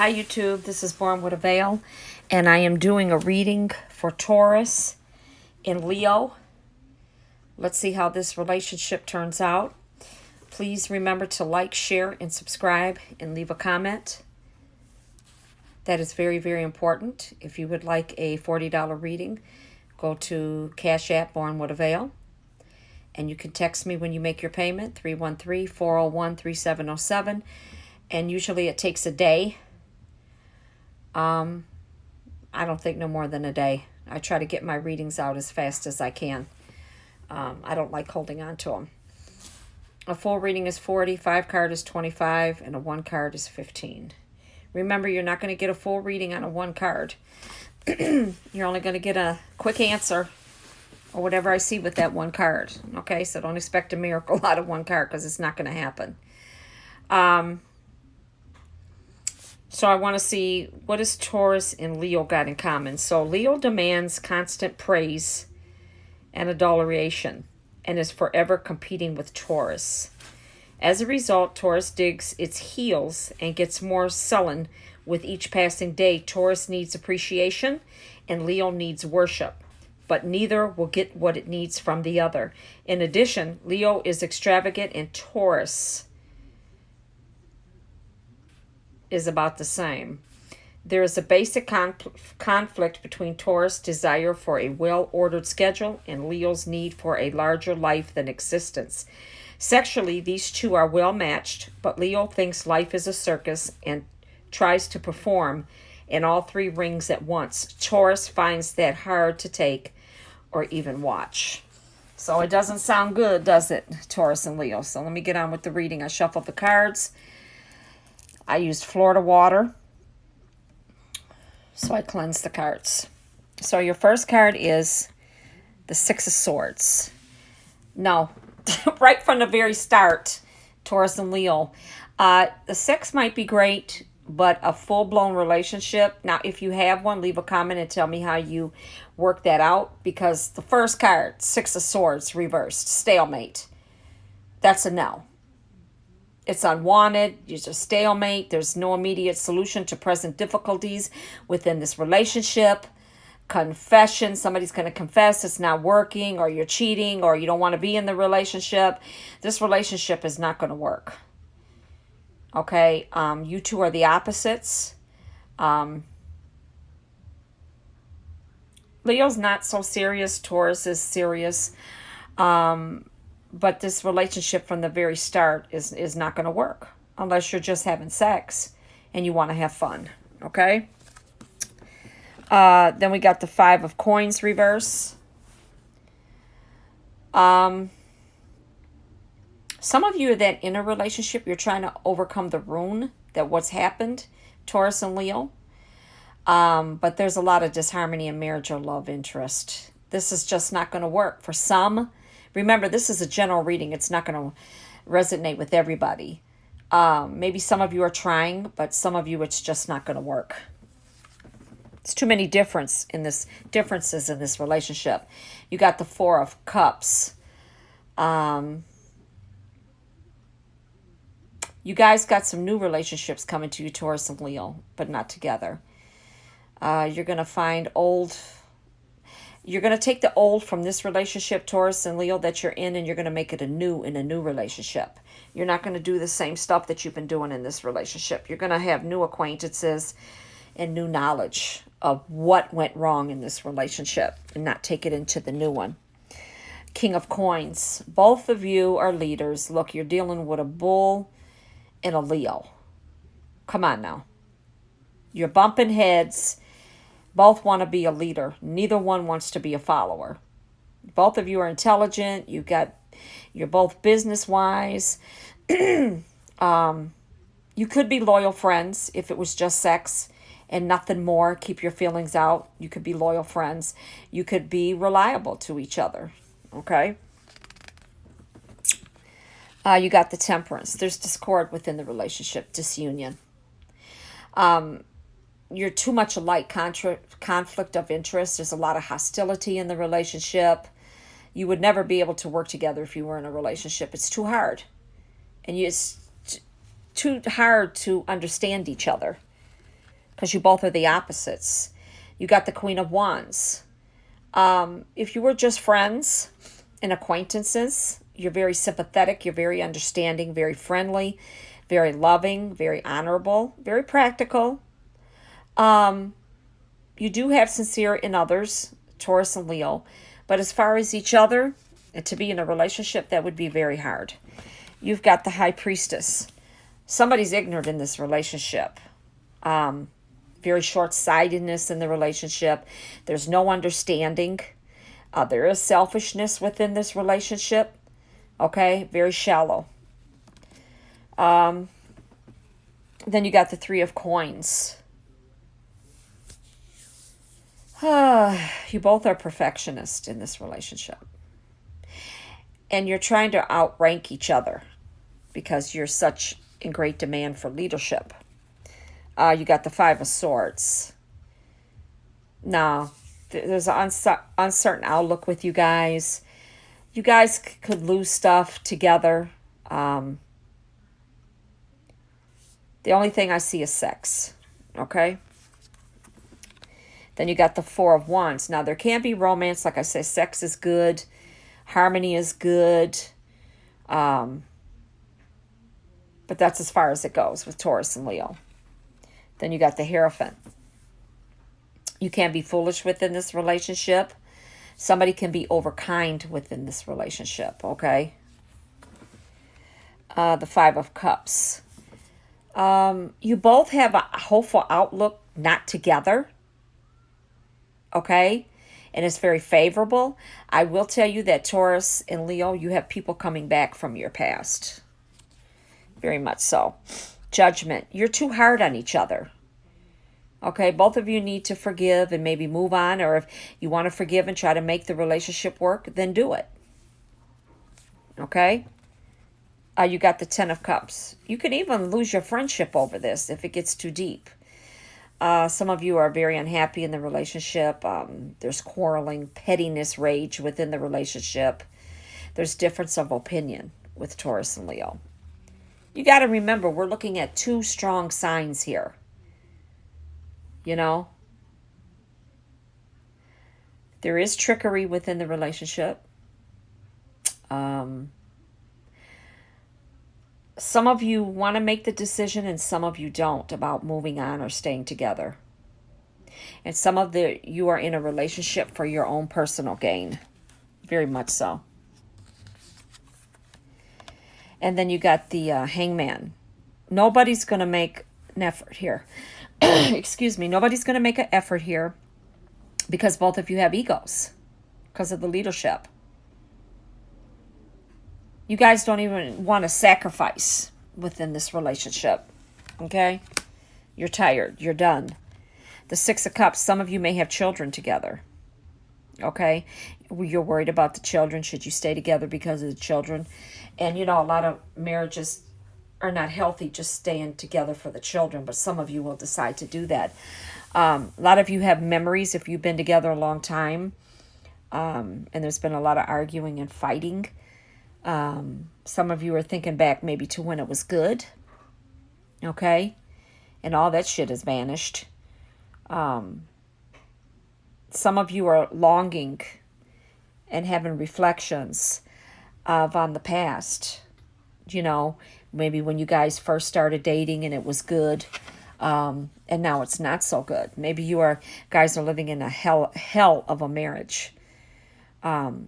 Hi YouTube, this is Born with a Veil, and I am doing a reading for Taurus in Leo. Let's see how this relationship turns out. Please remember to like, share, and subscribe, and leave a comment. That is very, very important. If you would like a $40 reading, go to Cash App Born with a Veil. And you can text me when you make your payment, 313-401-3707. And usually it takes a day. I don't think no more than a day. I try to get my readings out as fast as I can. I don't like holding on to them. A full reading is 40, 5 card is 25, and a 1 card is 15. Remember, you're not going to get a full reading on a 1 card. You're only going to get a quick answer or whatever I see with that 1 card. Okay, so don't expect a miracle out of 1 card because it's not going to happen. So I want to see, what does Taurus and Leo got in common? So Leo demands constant praise and adoration and is forever competing with Taurus. As a result, Taurus digs its heels and gets more sullen with each passing day. Taurus needs appreciation and Leo needs worship, but neither will get what it needs from the other. In addition, Leo is extravagant and Taurus is about the same. There is a basic conflict between Taurus' desire for a well-ordered schedule and Leo's need for a larger life than existence. Sexually, these two are well matched, but Leo thinks life is a circus and tries to perform in all 3 rings at once. Taurus finds that hard to take or even watch. So it doesn't sound good, does it, Taurus and Leo? So let me get on with the reading. I shuffled the cards. I used Florida water, so I cleansed the cards. So your first card is the 6 of Swords. No, right from the very start, Taurus and Leo. The 6 might be great, but a full-blown relationship. Now, if you have one, leave a comment and tell me how you work that out. Because the first card, 6 of Swords, reversed, stalemate. That's a no. It's unwanted. It's a stalemate. There's no immediate solution to present difficulties within this relationship. Confession. Somebody's going to confess it's not working, or you're cheating, or you don't want to be in the relationship. This relationship is not going to work. Okay? You two are the opposites. Leo's not so serious. Taurus is serious. But this relationship from the very start is not going to work unless you're just having sex and you want to have fun, okay? Then we got the 5 of Coins reverse. Some of you are that in a relationship, you're trying to overcome the ruin that what's happened, Taurus and Leo. But there's a lot of disharmony in marriage or love interest. This is just not going to work for some. Remember, this is a general reading. It's not going to resonate with everybody. Maybe some of you are trying, but some of you, it's just not going to work. It's too many differences in this relationship. You got the 4 of Cups. You guys got some new relationships coming to you, Taurus and Leo, but not together. You're going to find old... You're going to take the old from this relationship, Taurus and Leo, that you're in, and you're going to make it anew in a new relationship. You're not going to do the same stuff that you've been doing in this relationship. You're going to have new acquaintances and new knowledge of what went wrong in this relationship and not take it into the new one. King of Coins. Both of you are leaders. Look, you're dealing with a bull and a Leo. Come on now. You're bumping heads. Both want to be a leader. Neither one wants to be a follower. Both of you are intelligent. You're both business-wise. You could be loyal friends if it was just sex and nothing more. Keep your feelings out. You could be loyal friends. You could be reliable to each other. Okay? You got the Temperance. There's discord within the relationship, disunion. You're too much alike, conflict of interest. There's a lot of hostility in the relationship. You would never be able to work together if you were in a relationship. It's too hard. And it's too hard to understand each other. because you both are the opposites. You got the Queen of Wands. If you were just friends and acquaintances, you're very sympathetic, you're very understanding, very friendly, very loving, very honorable, very practical. You do have sincere in others, Taurus and Leo. But as far as each other, and to be in a relationship, that would be very hard. You've got the High Priestess. Somebody's ignorant in this relationship. Very short-sightedness in the relationship. There's no understanding. There is selfishness within this relationship. Okay? Very shallow. Then you got the Three of Coins. You both are perfectionists in this relationship. And you're trying to outrank each other because you're such in great demand for leadership. You got the Five of Swords. Now, there's an uncertain outlook with you guys. You guys could lose stuff together. The only thing I see is sex. Okay? Then you got the Four of Wands. Now, there can be romance. Like I say, sex is good. Harmony is good. But that's as far as it goes with Taurus and Leo. Then you got the Hierophant. You can be foolish within this relationship. Somebody can be overkind within this relationship, okay? The Five of Cups. You both have a hopeful outlook, not together. Okay? And it's very favorable. I will tell you that Taurus and Leo, you have people coming back from your past. Very much so. Judgment. You're too hard on each other. Okay? Both of you need to forgive and maybe move on. Or if you want to forgive and try to make the relationship work, then do it. Okay? You got the Ten of Cups. You could even lose your friendship over this if it gets too deep. Some of you are very unhappy in the relationship. There's quarreling, pettiness, rage within the relationship. There's difference of opinion with Taurus and Leo. You got to remember, we're looking at two strong signs here. You know? There is trickery within the relationship. Some of you want to make the decision and some of you don't about moving on or staying together. And some of you are in a relationship for your own personal gain. Very much so. And then you got the Hangman. Nobody's going to make an effort here. Excuse me. Nobody's going to make an effort here because both of you have egos because of the leadership. You guys don't even want to sacrifice within this relationship. Okay? You're tired. You're done. The Six of Cups. Some of you may have children together. Okay? You're worried about the children. Should you stay together because of the children? And, you know, a lot of marriages are not healthy just staying together for the children. But some of you will decide to do that. A lot of you have memories if you've been together a long time. And there's been a lot of arguing and fighting. Some of you are thinking back maybe to when it was good. Okay? And all that shit has vanished. Some of you are longing and having reflections on the past. You know, maybe when you guys first started dating and it was good. And now it's not so good. Maybe guys are living in a hell of a marriage.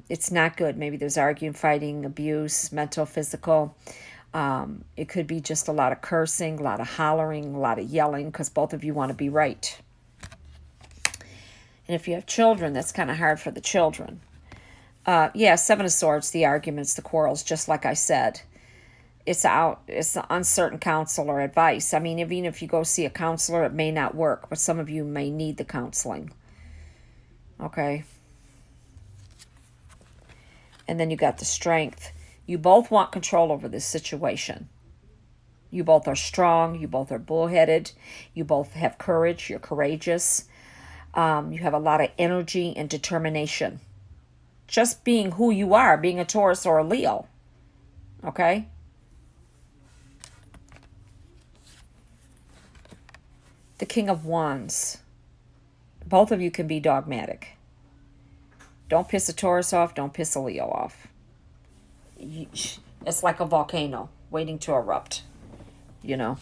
It's not good. Maybe there's arguing, fighting, abuse, mental, physical. It could be just a lot of cursing, a lot of hollering, a lot of yelling because both of you want to be right. And if you have children, that's kind of hard for the children. Seven of Swords, the arguments, the quarrels, just like I said. It's uncertain counsel or advice. I mean, even if you go see a counselor, it may not work, but some of you may need the counseling. Okay? And then you got the Strength. You both want control over this situation. You both are strong. You both are bullheaded. You both have courage. You're courageous. You have a lot of energy and determination. Just being who you are, being a Taurus or a Leo. Okay? The King of Wands. Both of you can be dogmatic. Don't piss a Taurus off. Don't piss a Leo off. It's like a volcano waiting to erupt, you know.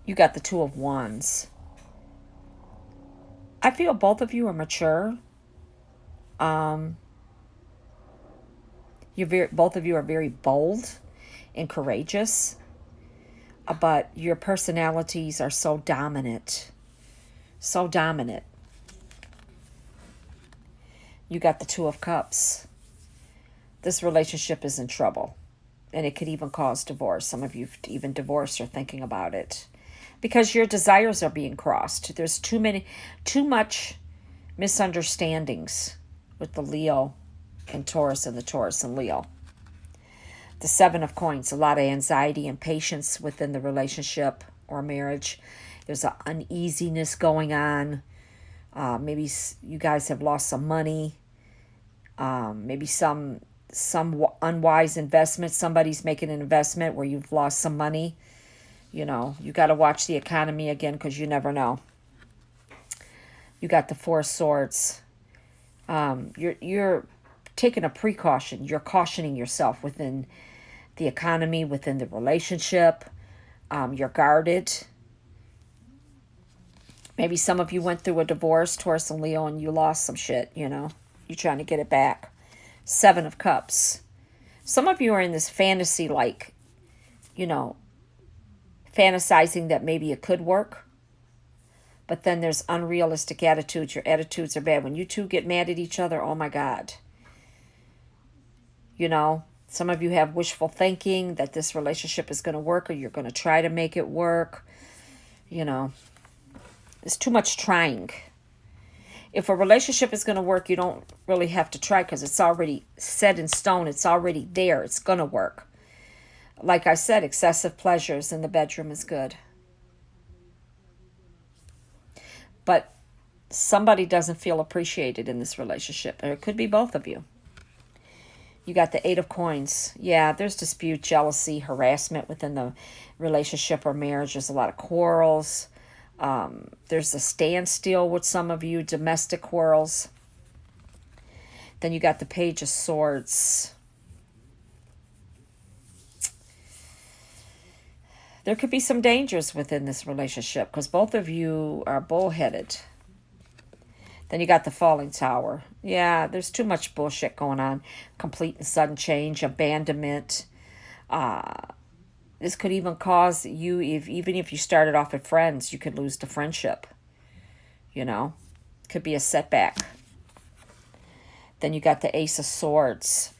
You got the Two of Wands. I feel both of you are mature. Both of you are very bold and courageous, but your personalities are so dominant. So dominant. You got the Two of Cups. This relationship is in trouble, and it could even cause divorce. Some of you even divorced or thinking about it because your desires are being crossed. There's too much misunderstandings with the Leo and Taurus and the Taurus and Leo. The Seven of Coins, a lot of anxiety and patience within the relationship or marriage. There's an uneasiness going on. Maybe you guys have lost some money. Maybe some unwise investment. Somebody's making an investment where you've lost some money. You know, you got to watch the economy again because you never know. You got the Four of Swords. You're taking a precaution. You're cautioning yourself within the economy, within the relationship. You're guarded. Maybe some of you went through a divorce, Taurus and Leo, and you lost some shit, you know. You're trying to get it back. Seven of Cups. Some of you are in this fantasy, like, you know, fantasizing that maybe it could work. But then there's unrealistic attitudes. Your attitudes are bad. When you two get mad at each other, oh my God. You know, some of you have wishful thinking that this relationship is going to work or you're going to try to make it work. You know, it's too much trying. If a relationship is going to work, you don't really have to try because it's already set in stone. It's already there. It's going to work. Like I said, excessive pleasures in the bedroom is good. But somebody doesn't feel appreciated in this relationship. Or it could be both of you. You got the Eight of Coins. Yeah, there's dispute, jealousy, harassment within the relationship or marriage. There's a lot of quarrels. There's a standstill with some of you, domestic quarrels. Then you got the Page of Swords. There could be some dangers within this relationship because both of you are bullheaded. Then you got the Falling Tower. Yeah, there's too much bullshit going on. Complete and sudden change, abandonment. This could even cause you, even if you started off as friends, you could lose the friendship. You know, could be a setback. Then you got the Ace of Swords.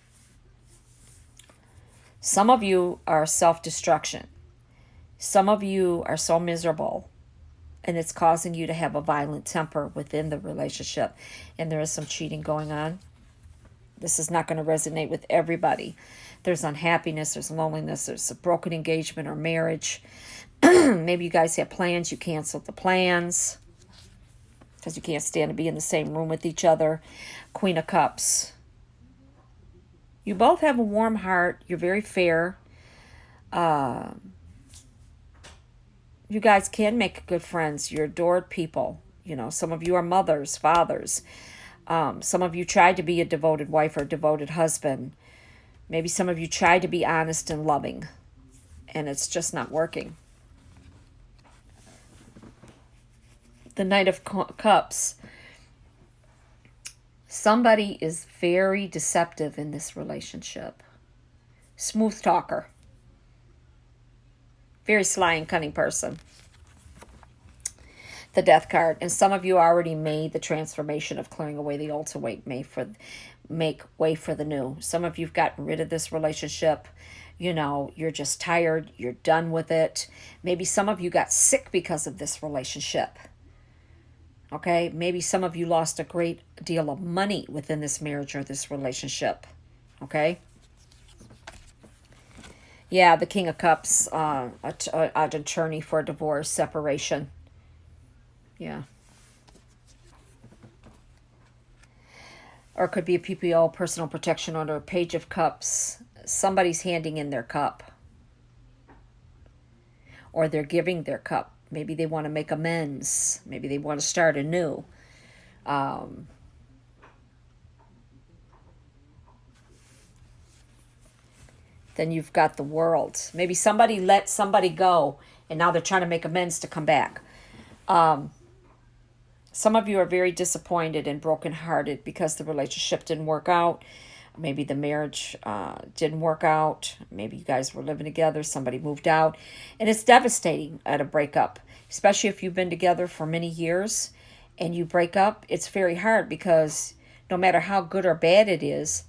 Some of you are self-destruction. Some of you are so miserable and it's causing you to have a violent temper within the relationship. And there is some cheating going on. This is not going to resonate with everybody. There's unhappiness, there's loneliness, there's a broken engagement or marriage. Maybe you guys had plans, you canceled the plans because you can't stand to be in the same room with each other. Queen of Cups. You both have a warm heart. You're very fair. You guys can make good friends. You're adored people. You know, some of you are mothers, fathers. Some of you tried to be a devoted wife or devoted husband. Maybe some of you tried to be honest and loving, and it's just not working. The Knight of Cups. Somebody is very deceptive in this relationship. Smooth talker. Very sly and cunning person. The Death card. And some of you already made the transformation of clearing away the old to make way for the new. Some of you've gotten rid of this relationship. You know, you're just tired. You're done with it. Maybe some of you got sick because of this relationship. Okay? Maybe some of you lost a great deal of money within this marriage or this relationship. Okay? Yeah, the King of Cups, an attorney for divorce, separation. Yeah. Or it could be a PPO, personal protection order, Page of Cups. Somebody's handing in their cup. or they're giving their cup. Maybe they want to make amends. Maybe they want to start anew. Then you've got the World. Maybe somebody let somebody go and now they're trying to make amends to come back. Some of you are very disappointed and brokenhearted because the relationship didn't work out. Maybe the marriage didn't work out. Maybe you guys were living together. Somebody moved out. And it's devastating at a breakup, especially if you've been together for many years and you break up. It's very hard because no matter how good or bad it is,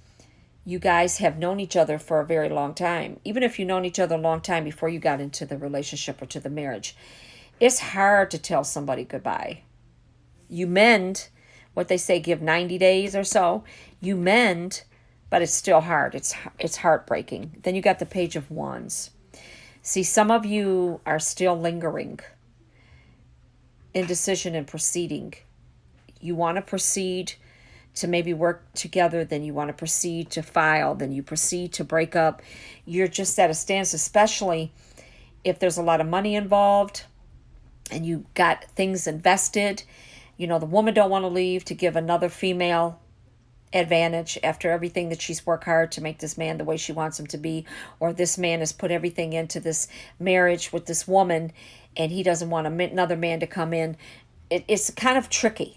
you guys have known each other for a very long time. Even if you've known each other a long time before you got into the relationship or to the marriage, it's hard to tell somebody goodbye. You mend, what they say, give 90 days or so. You mend, but it's still hard. It's heartbreaking. Then you got the Page of Wands. See, some of you are still lingering. Indecision and proceeding. You want to proceed to maybe work together, then you want to proceed to file, then you proceed to break up. You're just at a stance, especially if there's a lot of money involved and you got things invested. You know, the woman don't want to leave to give another female advantage after everything that she's worked hard to make this man the way she wants him to be, or this man has put everything into this marriage with this woman and he doesn't want another man to come in. It's kind of tricky.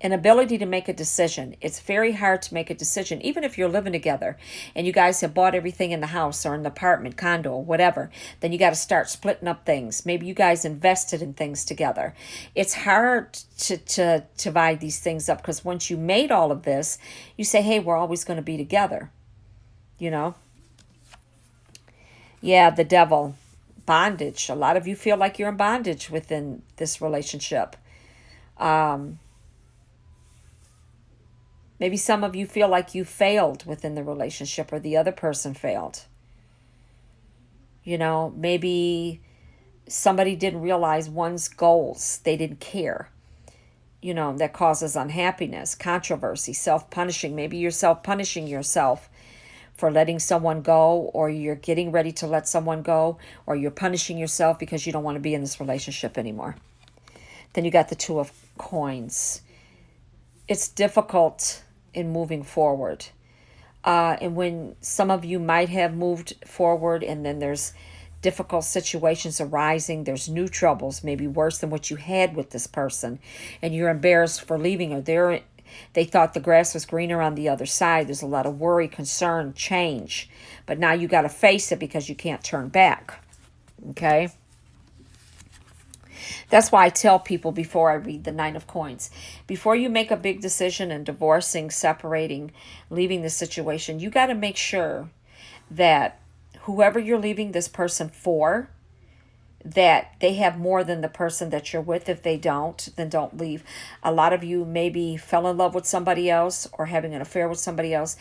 An ability to make a decision. It's very hard to make a decision, even if you're living together and you guys have bought everything in the house or in the apartment, condo, or whatever. Then you got to start splitting up things. Maybe you guys invested in things together. It's hard to divide these things up because once you made all of this, you say, hey, we're always going to be together. You know? Yeah, the Devil. Bondage. A lot of you feel like you're in bondage within this relationship. Maybe some of you feel like you failed within the relationship or the other person failed. You know, maybe somebody didn't realize one's goals. They didn't care. You know, that causes unhappiness, controversy, self-punishing. Maybe you're self-punishing yourself for letting someone go, or you're getting ready to let someone go, or you're punishing yourself because you don't want to be in this relationship anymore. Then you got the Two of Coins. It's difficult in moving forward. And when some of you might have moved forward and then there's difficult situations arising, there's new troubles, maybe worse than what you had with this person, and you're embarrassed for leaving her. They thought the grass was greener on the other side. There's a lot of worry, concern, change. But now you got to face it because you can't turn back. Okay? That's why I tell people before I read the Nine of Coins, before you make a big decision in divorcing, separating, leaving the situation, you got to make sure that whoever you're leaving this person for, that they have more than the person that you're with. If they don't, then don't leave. A lot of you maybe fell in love with somebody else or having an affair with somebody else,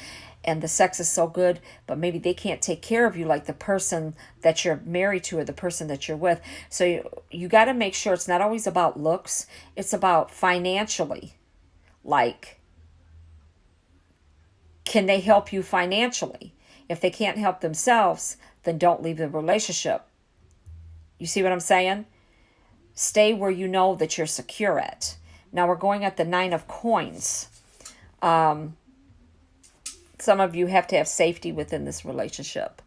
and the sex is so good, but maybe they can't take care of you like the person that you're married to or the person that you're with. So you got to make sure it's not always about looks. It's about financially. Like, can they help you financially? If they can't help themselves, then don't leave the relationship. You see what I'm saying? Stay where you know that you're secure at. Now we're going at the Nine of Coins. Some of you have to have safety within this relationship.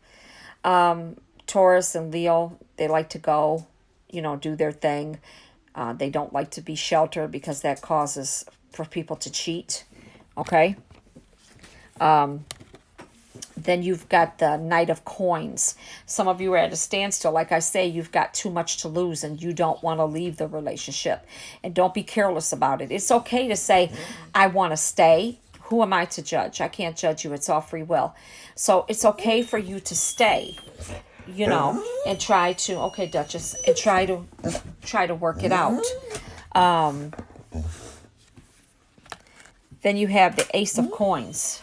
Taurus and Leo, they like to go, do their thing. They don't like to be sheltered because that causes for people to cheat. Okay? Then you've got the Knight of Coins. Some of you are at a standstill. Like I say, you've got too much to lose and you don't want to leave the relationship. And don't be careless about it. It's okay to say, I want to stay. Who am I to judge? I can't judge you. It's all free will. So it's okay for you to stay, and try to, okay, Duchess, and try to work it out. Then you have the Ace of Coins.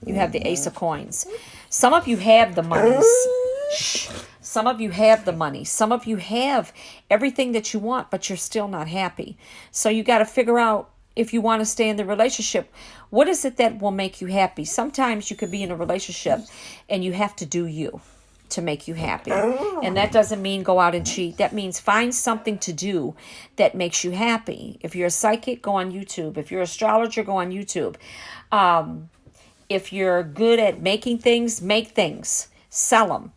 You have the Ace of Coins. Some of you have the money. Some of you have the money. Some of you have everything that you want, but you're still not happy. So you got to figure out, if you want to stay in the relationship, what is it that will make you happy? Sometimes you could be in a relationship and you have to do you to make you happy. And that doesn't mean go out and cheat. That means find something to do that makes you happy. If you're a psychic, go on YouTube. If you're an astrologer, go on YouTube. If you're good at making things, make things. Sell them.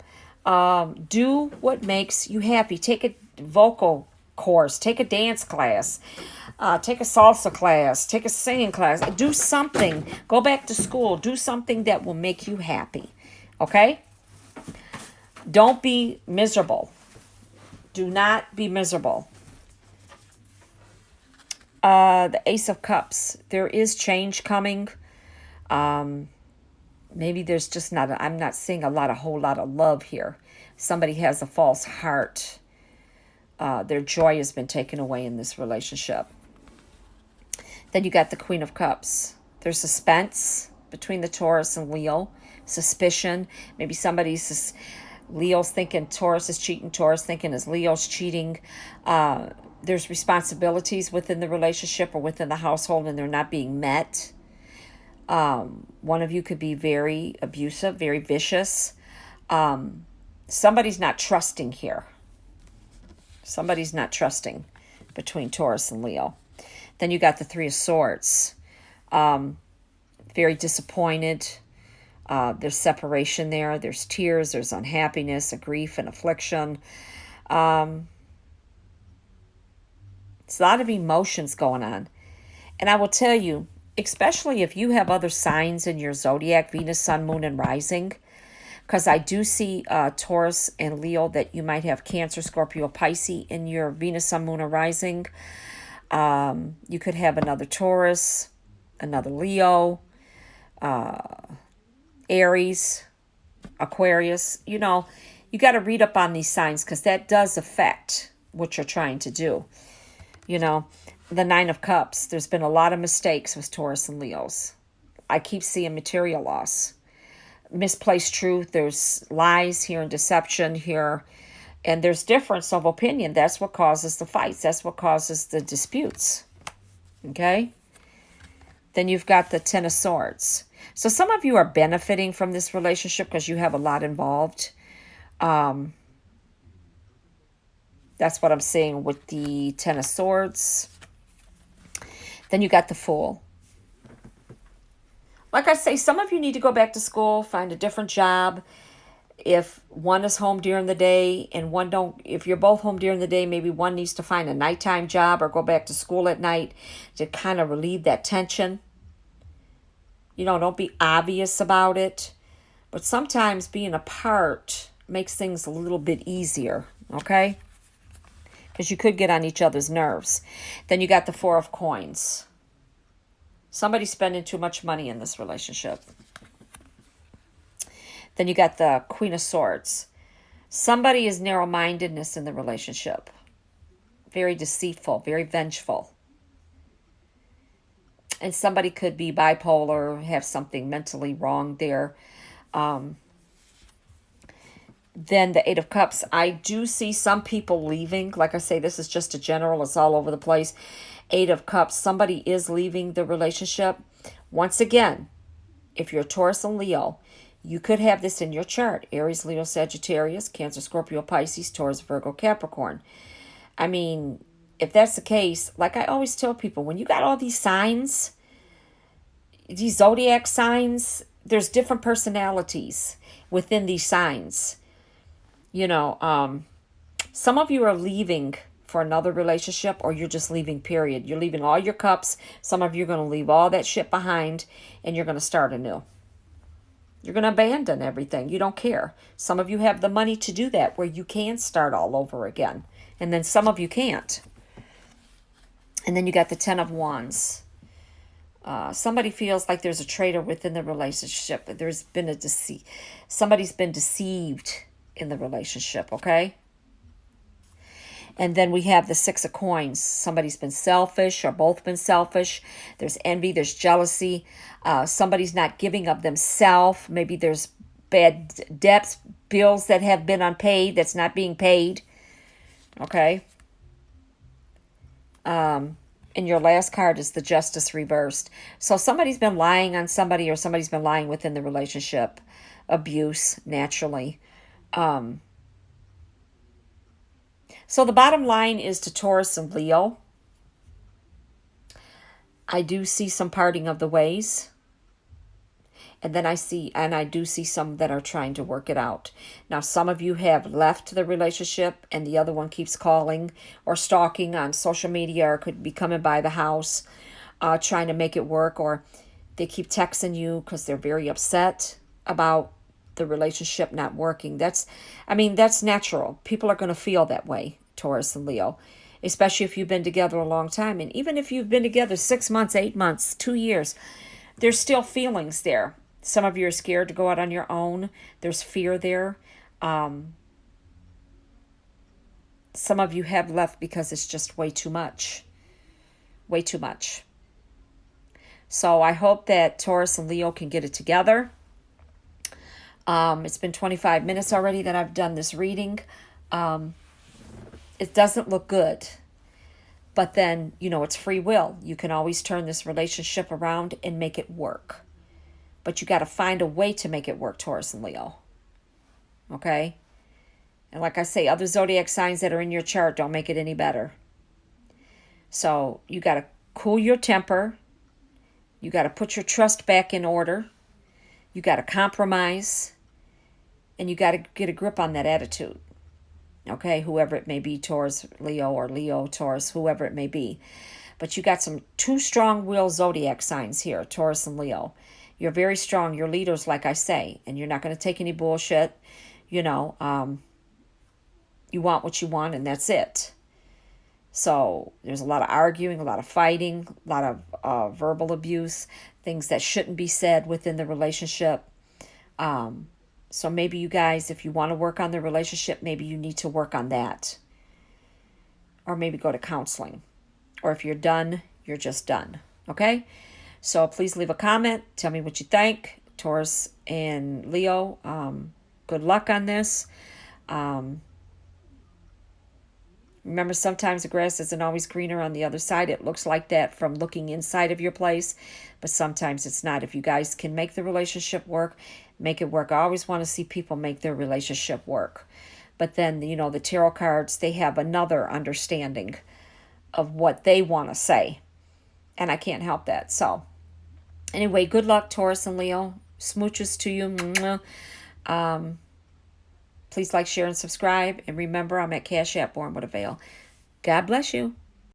Do what makes you happy. Take a vocal course. Take a dance class. Take a salsa class. Take a singing class. Do something. Go back to school. Do something that will make you happy. Okay? Don't be miserable. Do not be miserable. The Ace of Cups. There is change coming. Maybe there's just not, I'm not seeing a whole lot of love here. Somebody has a false heart. Their joy has been taken away in this relationship. Then you got the Queen of Cups. There's suspense between the Taurus and Leo. Suspicion. Maybe Leo's thinking Taurus is cheating. Taurus thinking is Leo's cheating. There's responsibilities within the relationship or within the household and they're not being met. One of you could be very abusive, very vicious. Somebody's not trusting here. Somebody's not trusting between Taurus and Leo. Then you got the Three of Swords. Very disappointed. There's separation there. There's tears. There's unhappiness, a grief, and affliction. It's a lot of emotions going on. And I will tell you, especially if you have other signs in your zodiac, Venus, Sun, Moon, and Rising, because I do see Taurus and Leo that you might have Cancer, Scorpio, Pisces in your Venus, Sun, Moon, or Rising. You could have another Taurus, another Leo, Aries, Aquarius. You know, you got to read up on these signs because that does affect what you're trying to do. You know, the Nine of Cups, there's been a lot of mistakes with Taurus and Leos. I keep seeing material loss. Misplaced truth, there's lies here and deception here. And there's difference of opinion. That's what causes the fights. That's what causes the disputes. Okay? Then you've got the Ten of Swords. So some of you are benefiting from this relationship because you have a lot involved. That's what I'm seeing with the Ten of Swords. Then you got the Fool. Like I say, some of you need to go back to school, find a different job. If one is home during the day and one don't, if you're both home during the day, maybe one needs to find a nighttime job or go back to school at night to kind of relieve that tension. You know, don't be obvious about it. But sometimes being apart makes things a little bit easier, okay? Because you could get on each other's nerves. Then you got the Four of Coins. Somebody's spending too much money in this relationship. Then you got the Queen of Swords. Somebody is narrow-mindedness in the relationship. Very deceitful, very vengeful. And somebody could be bipolar, have something mentally wrong there. Then the Eight of Cups. I do see some people leaving. Like I say, this is just a general. It's all over the place. Eight of Cups. Somebody is leaving the relationship. Once again, if you're Taurus and Leo, you could have this in your chart. Aries, Leo, Sagittarius, Cancer, Scorpio, Pisces, Taurus, Virgo, Capricorn. I mean, if that's the case, like I always tell people, when you got all these signs, these zodiac signs, there's different personalities within these signs. You know, some of you are leaving for another relationship or you're just leaving, period. You're leaving all your cups. Some of you are going to leave all that shit behind and you're going to start anew. You're going to abandon everything. You don't care. Some of you have the money to do that where you can start all over again. And then some of you can't. And then you got the Ten of Wands. Somebody feels like there's a traitor within the relationship. There's been a deceit. Somebody's been deceived in the relationship, okay? And then we have the Six of Coins. Somebody's been selfish or both been selfish. There's envy, there's jealousy. Somebody's not giving of themselves. Maybe there's bad debts, bills that have been unpaid that's not being paid, okay? And your last card is the Justice reversed. So somebody's been lying on somebody or somebody's been lying within the relationship. Abuse, naturally. So the bottom line is to Taurus and Leo, I do see some parting of the ways. And then I do see some that are trying to work it out. Now, some of you have left the relationship and the other one keeps calling or stalking on social media, or could be coming by the house, trying to make it work, or they keep texting you because they're very upset about the relationship not working. That's natural. People are going to feel that way, Taurus and Leo, especially if you've been together a long time. And even if you've been together 6 months, 8 months, 2 years, there's still feelings there. Some of you are scared to go out on your own. There's fear there. Some of you have left because it's just way too much. Way too much. So I hope that Taurus and Leo can get it together. It's been 25 minutes already that I've done this reading. It doesn't look good. But then, it's free will. You can always turn this relationship around and make it work. But you got to find a way to make it work, Taurus and Leo. Okay? And like I say, other zodiac signs that are in your chart don't make it any better. So you got to cool your temper. You got to put your trust back in order. You got to compromise. And you got to get a grip on that attitude. Okay? Whoever it may be, Taurus, Leo, or Leo, Taurus, whoever it may be. But you got two strong-willed zodiac signs here, Taurus and Leo. You're very strong. You're leaders, like I say, and you're not going to take any bullshit. You want what you want, and that's it. So there's a lot of arguing, a lot of fighting, a lot of verbal abuse, things that shouldn't be said within the relationship. So maybe you guys, if you want to work on the relationship, maybe you need to work on that. Or maybe go to counseling. Or if you're done, you're just done. Okay? So please leave a comment. Tell me what you think. Taurus and Leo, good luck on this. Remember, sometimes the grass isn't always greener on the other side. It looks like that from looking inside of your place, but sometimes it's not. If you guys can make the relationship work, make it work. I always want to see people make their relationship work. But then, the tarot cards, they have another understanding of what they want to say. And I can't help that. So anyway, good luck, Taurus and Leo. Smooches to you. Please like, share, and subscribe. And remember, I'm at Cash App Born with a Veil. God bless you.